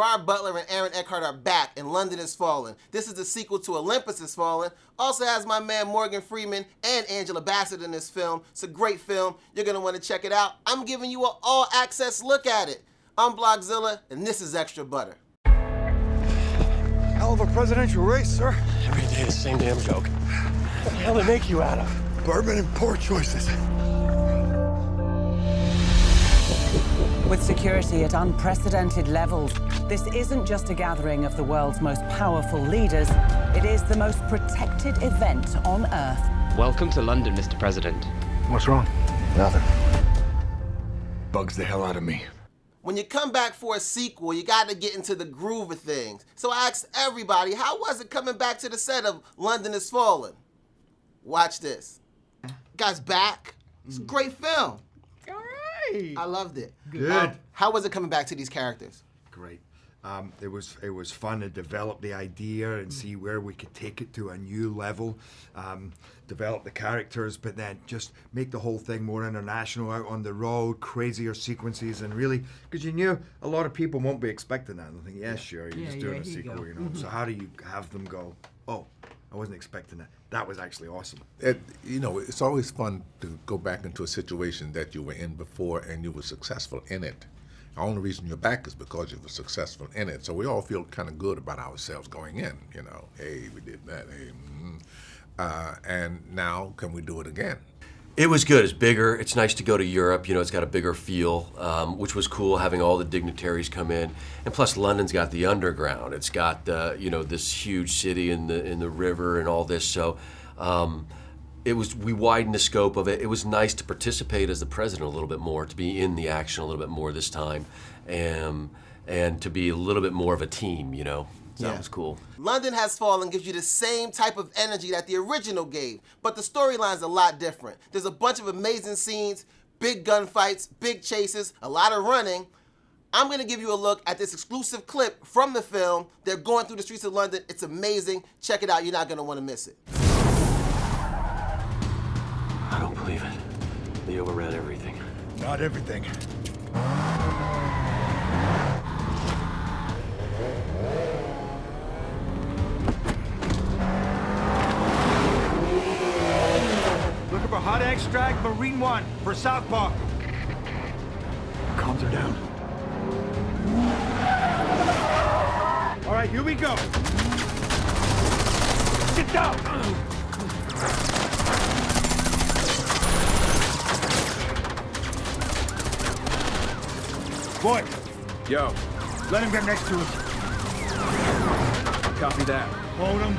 Gerard Butler and Aaron Eckhart are back in London Has Fallen. This is the sequel to Olympus Has Fallen. Also has my man Morgan Freeman and Angela Bassett in this film. It's a great film. You're going to want to check it out. I'm giving you an all-access look at it. I'm Blockzilla, and this is Extra Butter. Hell of a presidential race, sir. Every day the same damn joke. What the hell they make you out of? Bourbon and poor choices. With security at unprecedented levels, this isn't just a gathering of the world's most powerful leaders, it is the most protected event on Earth. Welcome to London, Mr. President. What's wrong? Nothing. Bugs the hell out of me. When you come back for a sequel, you got to get into the groove of things. So I asked everybody, how was it coming back to the set of London Has Fallen? Watch this. Guy's back. It's a great film. All right. I loved it. Good. How was it coming back to these characters? Great. It was fun to develop the idea and see where we could take it to a new level, develop the characters, but then just make the whole thing more international, out on the road, crazier sequences, and really, because you knew a lot of people won't be expecting that. And I think, yeah, sure, you're just doing a sequel, you know. So how do you have them go, oh, I wasn't expecting that. That was actually awesome. It's always fun to go back into a situation that you were in before and you were successful in it. The only reason you're back is because you were successful in it. So we all feel kind of good about ourselves going in, you know. Hey, we did that, hey, and now can we do it again? It was good. It's bigger. It's nice to go to Europe. You know, it's got a bigger feel, which was cool, having all the dignitaries come in. And plus, London's got the underground. It's got, this huge city in the river and all this. So we widened the scope of it. It was nice to participate as the president a little bit more, to be in the action a little bit more this time, and to be a little bit more of a team, you know. So that was cool. London Has Fallen gives you the same type of energy that the original gave, but the storyline's a lot different. There's a bunch of amazing scenes, big gunfights, big chases, a lot of running. I'm gonna give you a look at this exclusive clip from the film. They're going through the streets of London. It's amazing. Check it out. You're not gonna wanna miss it. I don't believe it. They overran everything. Not everything. Looking for hot extract, Marine 1 for Southpaw. Calms her down. All right, here we go. Get down. Boy. Yo. Let him get next to us. Copy that. Hold him.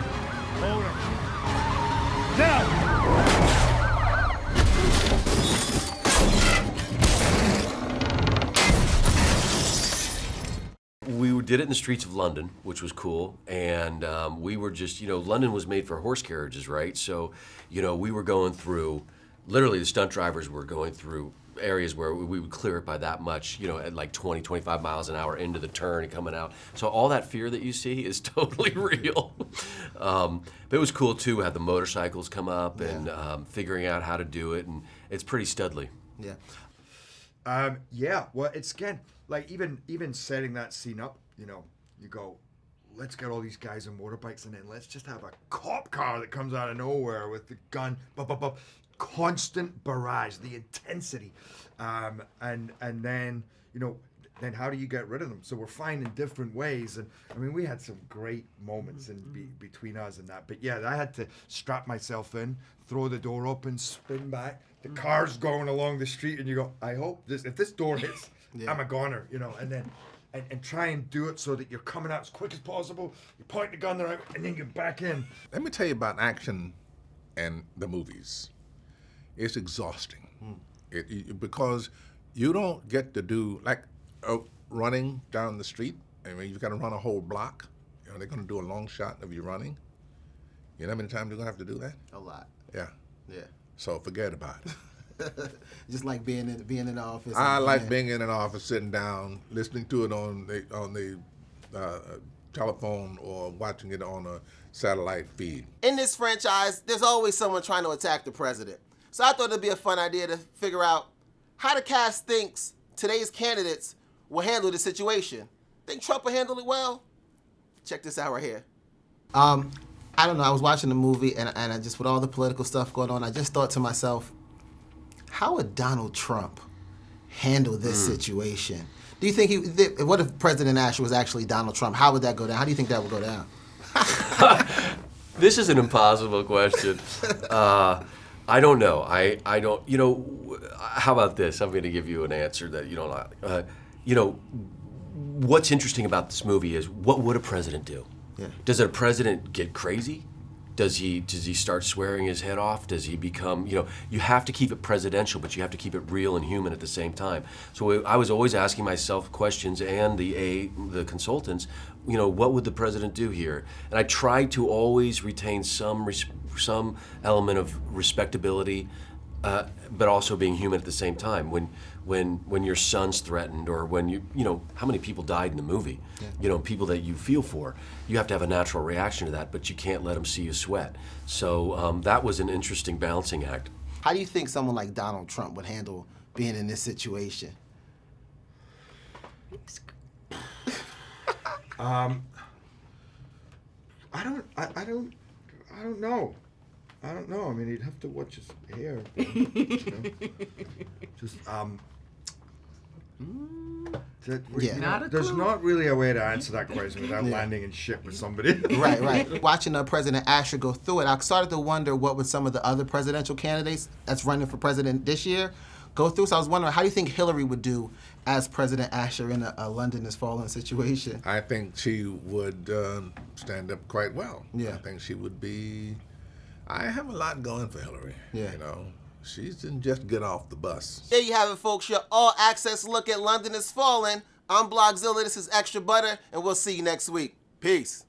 Hold him. Now! We did it in the streets of London, which was cool, and we were just, London was made for horse carriages, right? So, we were going through, literally the stunt drivers were going through areas where we would clear it by that much, at like 20, 25 miles an hour into the turn and coming out. So all that fear that you see is totally real. But it was cool too, had the motorcycles come up and figuring out how to do it, and it's pretty studly. Yeah. Well, it's again, like even setting that scene up, you go, let's get all these guys on motorbikes and then let's just have a cop car that comes out of nowhere with the gun, constant barrage, the intensity, and then then how do you get rid of them? So we're finding different ways, and I mean we had some great moments between us and that. But yeah, I had to strap myself in, throw the door open, spin back. The car's going along the street, and you go, I hope if this door hits, I'm a goner, and then. And try and do it so that you're coming out as quick as possible. You point the gun there, and then get back in. Let me tell you about action and the movies. It's exhausting. Because you don't get to do, like running down the street. I mean, you've got to run a whole block. They're going to do a long shot of you running. You know how many times you're going to have to do that? A lot. Yeah. Yeah. So forget about it. Just like being in the office. I like being in an office, sitting down, listening to it on the telephone or watching it on a satellite feed. In this franchise, there's always someone trying to attack the president. So I thought it'd be a fun idea to figure out how the cast thinks today's candidates will handle the situation. Think Trump will handle it well? Check this out right here. I don't know. I was watching the movie, and I just, with all the political stuff going on, I just thought to myself, how would Donald Trump handle this situation? Do you think what if President Asher was actually Donald Trump? How would that go down? How do you think that would go down? This is an impossible question. I don't know. I don't, how about this? I'm going to give you an answer that you don't like. What's interesting about this movie is, what would a president do? Yeah. Does a president get crazy? Does he start swearing his head off? Does he become, you have to keep it presidential, but you have to keep it real and human at the same time. So I was always asking myself questions, and the consultants, what would the president do here? And I tried to always retain some element of respectability, but also being human at the same time. When your son's threatened, or when how many people died in the movie? Yeah. People that you feel for. You have to have a natural reaction to that, but you can't let them see you sweat. So that was an interesting balancing act. How do you think someone like Donald Trump would handle being in this situation? I don't know. I mean, he'd have to watch his hair. Just there's not really a way to answer that question without landing in shit with somebody. Right. Watching President Asher go through it, I started to wonder what would some of the other presidential candidates that's running for president this year go through. So I was wondering, how do you think Hillary would do as President Asher in a London is falling situation? I think she would stand up quite well. Yeah. I think she would be. I have a lot going for Hillary. Yeah. She didn't just get off the bus. There you have it, folks. Your all-access look at London is Falling. I'm Blockzilla. This is Extra Butter, and we'll see you next week. Peace.